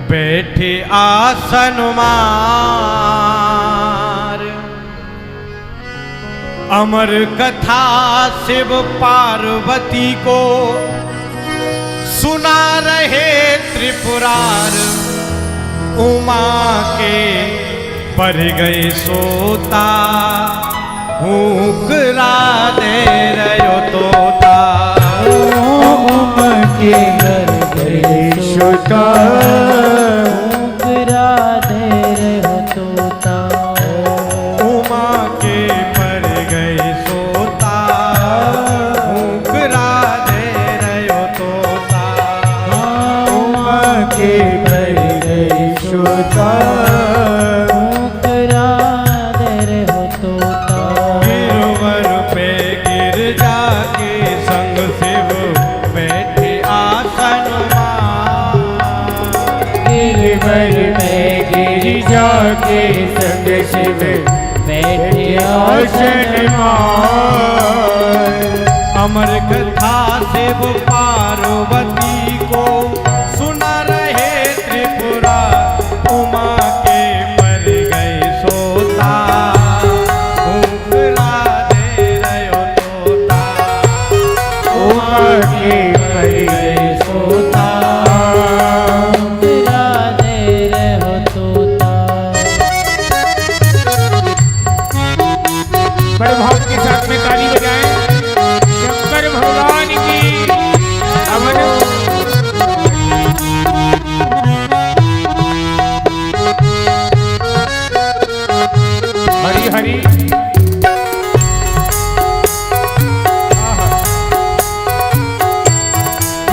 बैठे आसन मार। अमर कथा शिव पार्वती को सुना रहे त्रिपुरार। उमा के पर गए सोता, हुकरा दे रहो तोता। उमा के घर गए सोता, हुकरा दे रहो तोता। उमा के पर गए सोता, हुकरा दे रहो तोता। उमा के पर गए सोता, हुकरा दे रहो तोता। गिरवर पे गिर जाके संग शिव बैठे आसन मार। गिरवर में गिर जाके संग शिव बैठे आसन मार। अमर कथा शिव पार्वती को सुना रहे त्रिपुरा। उमा के पर गए सोता, हुकरा दे रहो तोता। उमा के पर गए सोता, हुकरा दे रहो तोता। बड़े भाव के साथ में ताली बजाएं। शंकर भगवान की अमर हरि हरि।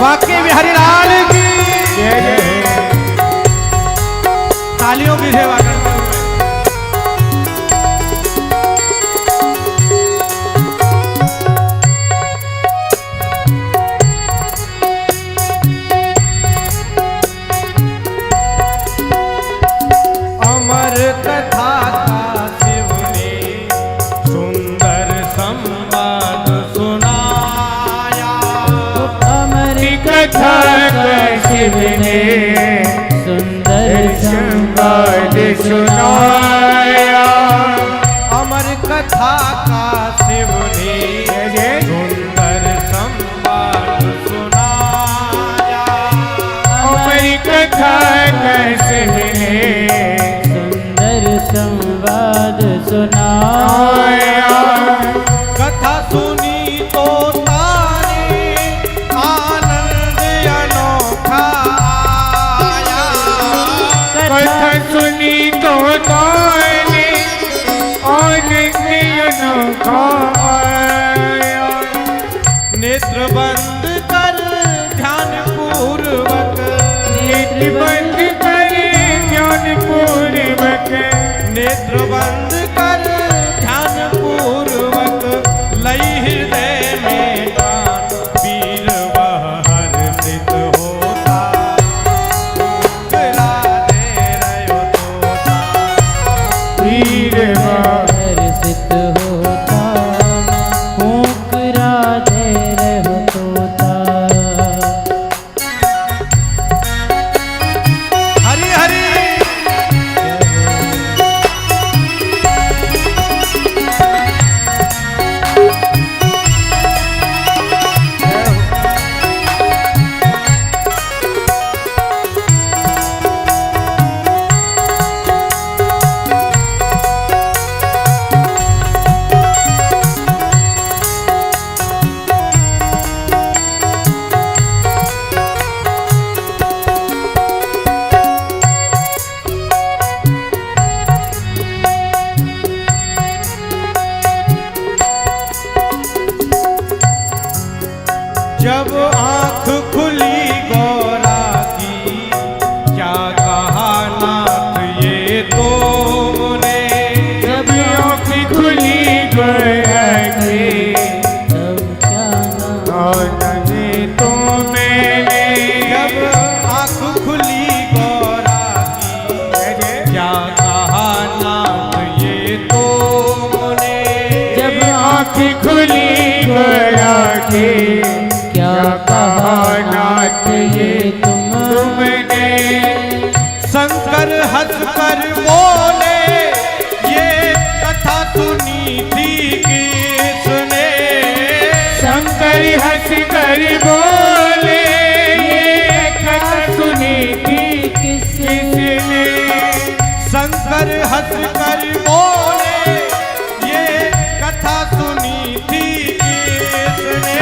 वाकई में हरिलाल की जय जय। तालियों की सेवा करते हुए अमर कथा का शिव ने सुंदर संवाद सुनाया। अमर कथा का शिव ने सुंदर संवाद सुनाया। अमर कथा का शिव ने जय जय। सुंदर संवाद सुनाया। अमर कथा का शिव ने सुंदर संवाद सुनाया। कथा सुनी तो तारे आनंद अनोखा आया। कथा सुनी तो ताने आनंद अनोखा आया। नेत्र बंद कर ध्यान पूर्वक, नेत्र बंद करे ज्ञान पूर्वक। नेत्र बंद कर ध्यान पूर्वक। लई हृदय में प्राण वीर वह हर्षित होता। हुकरा दे रहो तोता। वीर हर्षित होता, हुकरा दे रहो तोता। हरि हरि जब आंख खुली गौरा की, क्या कहा नाथ ये तुमने। जब आँख खुली गया की, तब क्या आनंद तो मैंने। जब आंख खुली गौरा की, क्या कहा नाथ ये तुमने। जब आँख खुली गया की, क्या कहा नाथ ये तुमने। शंकर हंस कर बोले ये कथा सुनी थी किसने। शंकर हंस कर बोले ये कथा सुनी थी किसने। शंकर हंस कर बोले ये कथा सुनी थी किसने।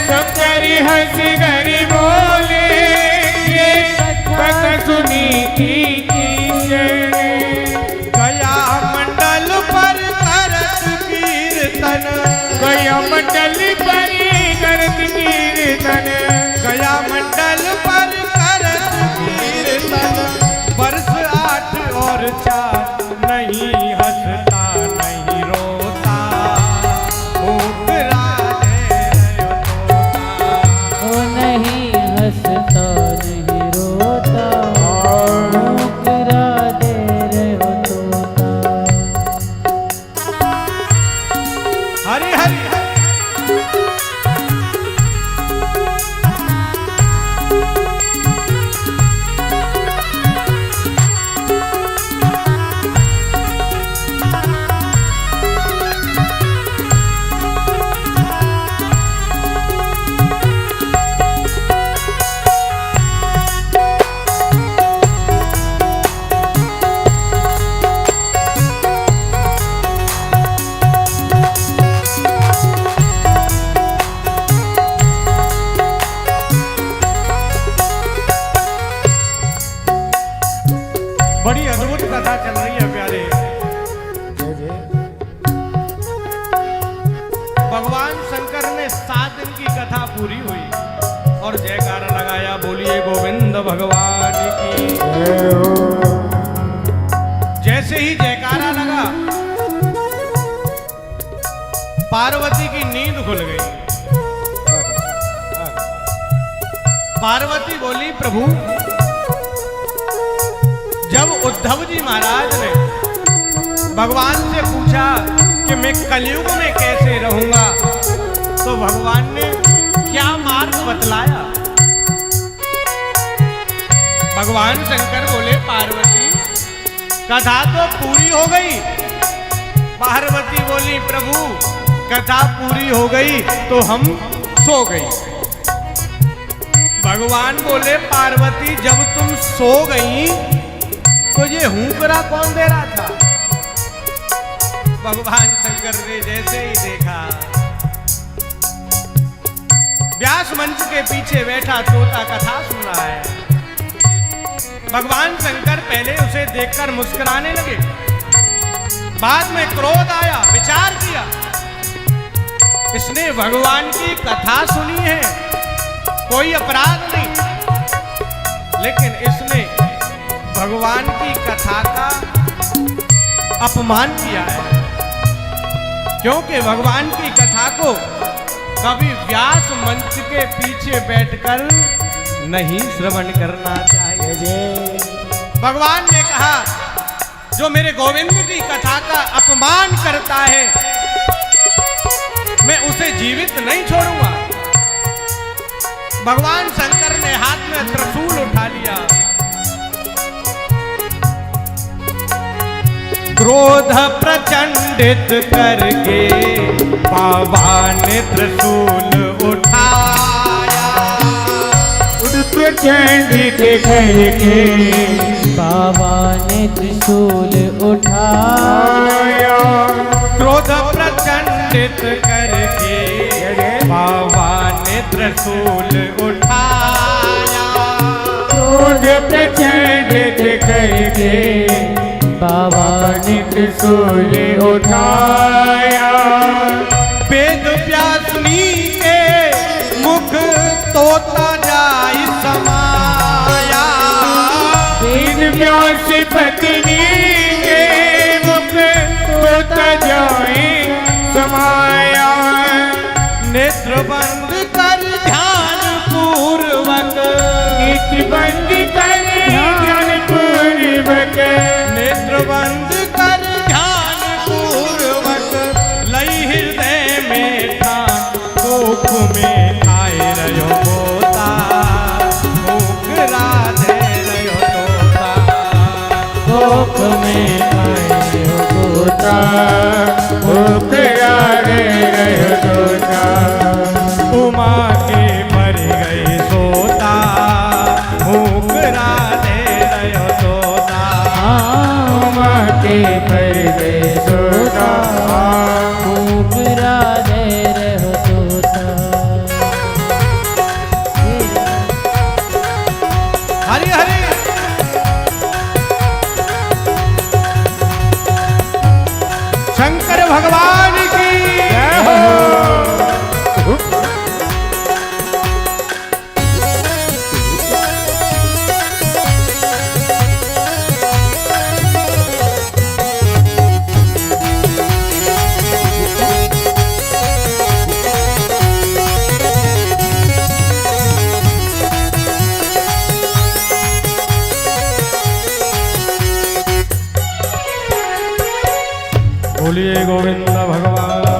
शंकर हंस कर बोले ये कथा सुनी थी किसने। गया मंडल पर करत कीर्तन। गया मंडल पर करत कीर्तन। गया मंडल पर करत कीर्तन। वर्ष 8 और 4 नहीं हंसता नहीं रोता मूक राधे रयो तोता। ओ नहीं हंसता नहीं रोता मूक राधे रहो तोता। हरि हरि हरि। बड़ी अद्भुत कथा चल रही है प्यारे। भगवान शंकर ने 7 दिन की कथा पूरी हुई और जयकारा लगाया, बोलिए गोविंद भगवान की। जैसे ही जयकारा लगा पार्वती की नींद खुल गई। पार्वती बोली प्रभु जब उद्धव जी महाराज ने भगवान से पूछा कि मैं कलयुग में कैसे रहूंगा तो भगवान ने क्या मार्ग बतलाया। भगवान शंकर बोले पार्वती कथा तो पूरी हो गई। पार्वती बोली प्रभु कथा पूरी हो गई तो हम सो गई। भगवान बोले पार्वती जब तुम सो गई तो ये हुंकरा कौन दे रहा था। भगवान शंकर ने जैसे ही देखा व्यास मंच के पीछे बैठा तोता कथा सुन रहा है। भगवान शंकर पहले उसे देखकर मुस्कुराने लगे, बाद में क्रोध आया, विचार किया इसने भगवान की कथा सुनी है, कोई अपराध नहीं, लेकिन इसने भगवान की कथा का अपमान किया है। क्योंकि भगवान की कथा को कभी व्यास मंच के पीछे बैठकर नहीं श्रवण करना चाहिए। भगवान ने कहा जो मेरे गोविंद की कथा का अपमान करता है मैं उसे जीवित नहीं छोड़ूंगा। भगवान शंकर ने हाथ में त्रिशूल उठा लिया, क्रोध प्रचंडित करके बाबा ने त्रिशूल उठाया। प्रचंडित करके बाबा ने त्रिशूल उठाया। क्रोध प्रचंडित करके बाबा ने त्रिशूल उठाया। क्रोध प्रचंडित करके बाबा ने त्रिशूल उठाया। वेद व्यासनी के मुख तोता जाई समाया। वेद व्यास पत्नी के मुख तोता जाए समाया। नेत्र बंद कर ध्यान पूर्वक, नेत्र बंद कर ध्यान पूर्वक, नेत्र बंद कर ध्यान पूर्वक, लई हृदय में ठान कोख में आए रहो बोता, मूक राधे रहो तोता। कोख में आए हो तोता, भूख यारे रहो तोता, उमा के मर गए सोता, भूख राधे रहो तोता। उमा के पर गए तोता, भूख राधे रहो तोता। हरि हरि शंकर भगवान की जय हो। बोलिए गोविंद भगवान